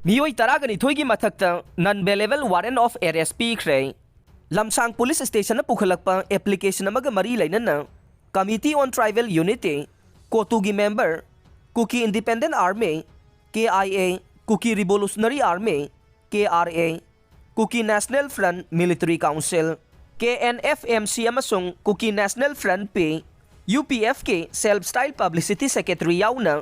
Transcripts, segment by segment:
Miyoi taragani thoigi mathakta non-bailable warrant of arrest pikre. Lamsang Police Station na pukhalakpa application amaga mari lainana Committee on Tribal Unity, Kotugi member, Kuki Independent Army, KIA, Kuki Revolutionary Army, KRA, Kuki National Front Military Council, KNFMC amasung Kuki National Front P, UPFK Self-Style Publicity Secretary yauna,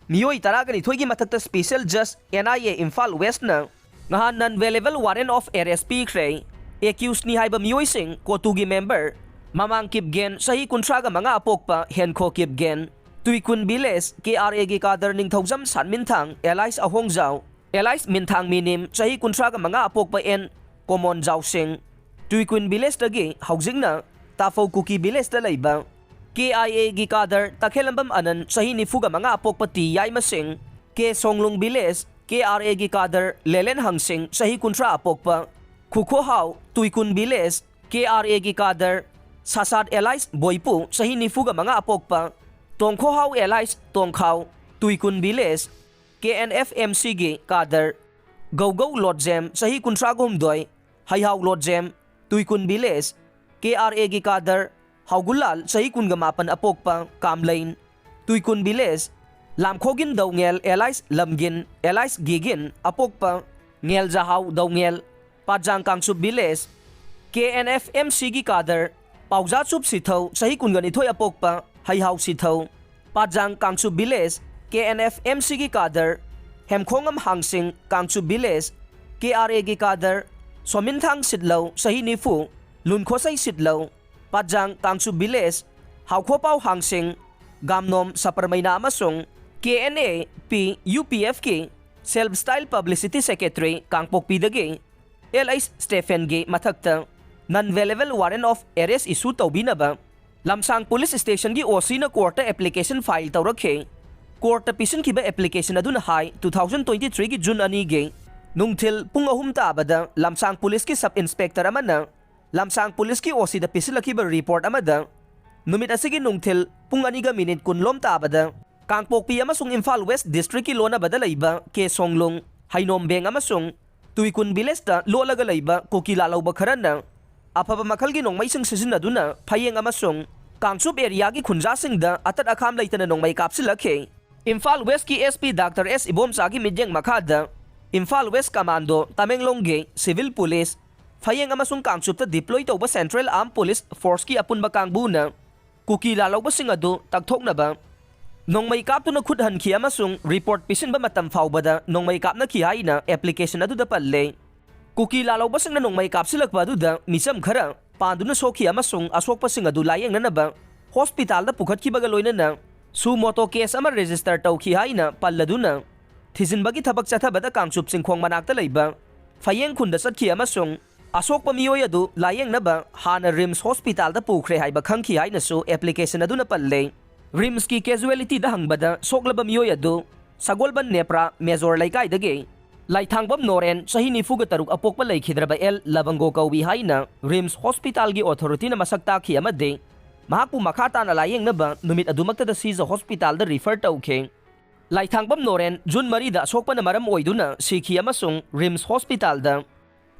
Miyoi taragani thoigi mathakta Special Judge NIA Imphal West na ngahan non-bailable warrant of arrest pikre, accused ni haiba miyoi sing Kotugi member, Mamang Kipgen sahi kuntraga mga apok pa Henko Kipgen, Tuikun Biles, KRA gi kadar ning Thaujam San Mintang, Elias Ahongzao, Elias Mintang Minim sahi kuntraga mga apok pa en Komon Zhao Sing, Tuikun Biles dagi haujing na Tafo Kuki Biles dalayba, KIA gi kadar takhelambam anan sahi nifuga mga apok pati Yai Masing, Ke Songlong Biles, KRA gi kadar Lelen Hangsing sahi kuntra apok pa, Kuko Hao, Tuikun Biles, KRA gi kadar Sasad Elias Boypu sa hinifuga mga apok pa, Tongko Hao Elias Tongkhaw, Tuikun Biles, KNFMC gi kadar, Gawgaw Lodjem sa hikuntragom doy, Hayhaw Lodjem, Tuikun Biles, KRA gi kadar, Hawgulal sa hikun gamapan apok pa, Kamlain, Tuikun Biles, Lamkogin daw ngel Elias Lamgin, Elias Gigin, apok pa, Ngel Jahaw daw ngel, Pajang Kangsub Biles, KNFMC gi kadar, Pauza Chup Sithaw sa hikun ganitoy apok pa, Hayhaw Sithaw, Pajang Kangsub Biles, KNFMC gi kadar, Hemkhongam Hangsing Kangsub Biles, KRA gi kadar, Somintang Sidlaw sa hinifu, Lunkhosay Sidlaw, Pajang Kangsub Biles, Hawkhopaw Hangsing, Gamnom sa Parmayna amasung, KNA P UPFK, Self-Style Publicity Secretary Kangpok Pidagi, Elias Stephen G. Mathagta, non-bailable warrant of arrest issue tau binaba, Lamsang Police Station gi OC na court application file tau rakhe, court pisin kiba application aduna hai 2023 gi June ani gi, nungtil pungahum tabada Lamsang Police ki Sub-Inspector amana, Lamsang Police ki OC da pisil kiba report amada, numit asigi nungtil punganiga minute kunlom tabada, Kangpokpi amasung Imphal West District ki lona badalayba ke Songlong, Hainombeng amasung, Tuikun Biles da lola galayba kukilalaw bakaran na, Apaba makalgi nong may sing sisinaduna, Payeng amasung, Kangsub area gi khunjasing da atat akham laitana nong may kapsilake, Imphal West ki SP Dr. S. Ibom sagi midyang makada, Imphal West Commando, Tamenglongge, Civil Police, Payeng amasung Kangsub ta deploy tau ba Central Armed Police Force ki apun bakang buna, kukilalaw ba singado tagtok na ba, nong may kap to nakhudhan ki amasung report pisin ba matamfaw ba da nong may kap na kihay na application na do da palle, Kukilalaw ba sing nanong may kapsilak ba duda misam khara pandu na sokhi amasung asok pa sing adu layeng na ba hospital da pukhat ki bagaloy na su moto case ama register taw ki haina palladuna thizin bagi thabak chatha bada Kangsup singkhong manakta leiba Phayeng khunda satki amasung asok pa miyoy adu layeng na ba hana Rims Hospital da pukre hai ba khangki haina su application adu na palle Rims ki casualty da hangbada soklaba miyoy adu Sagolban Nepra Major Laikai dage Laithangbam Noren sa hinifuga taruk apok pa laikhidraba El Labango Kawi haina Rims Hospital gi authority na masakta ki amade mahakpu makhata na layeng na ba numit adumagta da Siza Hospital da refer tawke Laithangbam Noren June Marida sokpa na maram oiduna sikhi amasung Rims Hospital da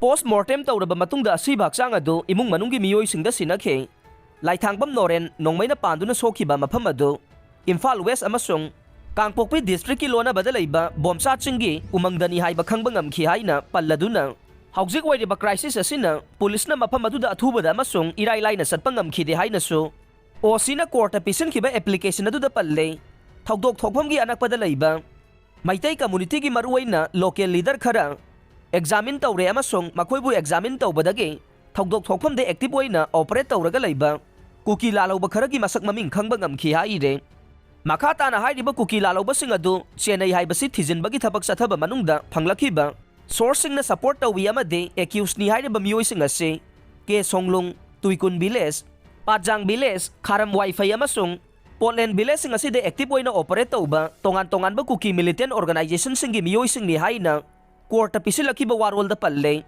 post-mortem tawraba matungda asibaksang adu imung manunggi miyoy singda sinakhe Laithangbam Noren nong may napandu na sokhiba mafam adu Imphal West amasung Kangpokpi District ki lona badalayba bomsat singgi umangdani hay bakhang bangam ki hay na palladuna. Hauzik way ba crisis asina pulis na mapamadu da athuba da masung iraylay na satpangam ki de hay na so. O sina court pisin ki ba application na do da palle. Thawdok thokpham gi anak padalayba. Maitay community ki maruway na local leader khara. Examine tawre amasung makoybu examine taw badagi. Thawdok thokpham de active way na operate tawraga layba. Kukilalaw ba khara gi masak maming khang bangam ki hay de. Makata na hai diba kukilalaw ba sing adu Chennai hai basit thizin bagi thabak sathaba manungda phanglaki ba sourcing na support tawi amade accused ni hai diba miyoy sing ase ke Songlong Tuikun Biles Pajang Biles Kharam Wifi amasung Poland Biles sing ase de active way na operate taw ba tongan ba kuki militant organization sing gi miyoy sing ni hai na court pisilaki ba warwal da palle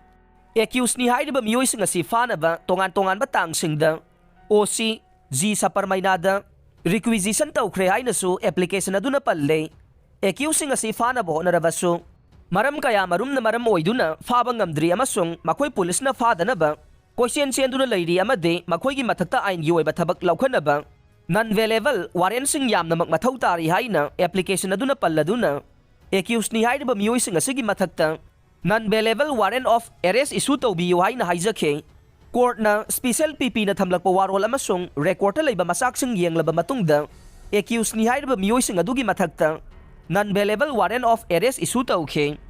accused ni hai diba miyoy sing ase fa na ba tongan ba tang sing da OC G sa Parmaynada requisition tawkre hay na su application na do na palle accusing asi fa na bo na rabaso Maram kaya marumna maram oiduna faba ngamdri amasung makoy pulis na fadanaba koisyen senduna leiri amade makoygi mathakta ain gi oiba thabak laukhanaba non-available warrant sing yamna magmathau tari haina application aduna palladuna accused ni haida ba miyoi sing asigi mathakta non-available warrant of arrest issue tawbiyo haina haijakhe court na special PP na thamlakpa warol amasung record ta leiba masak sing yenglaba matungda accused ni haida ba miyoi sing adugi mathakta non-available warrant of arrest issue tawkhe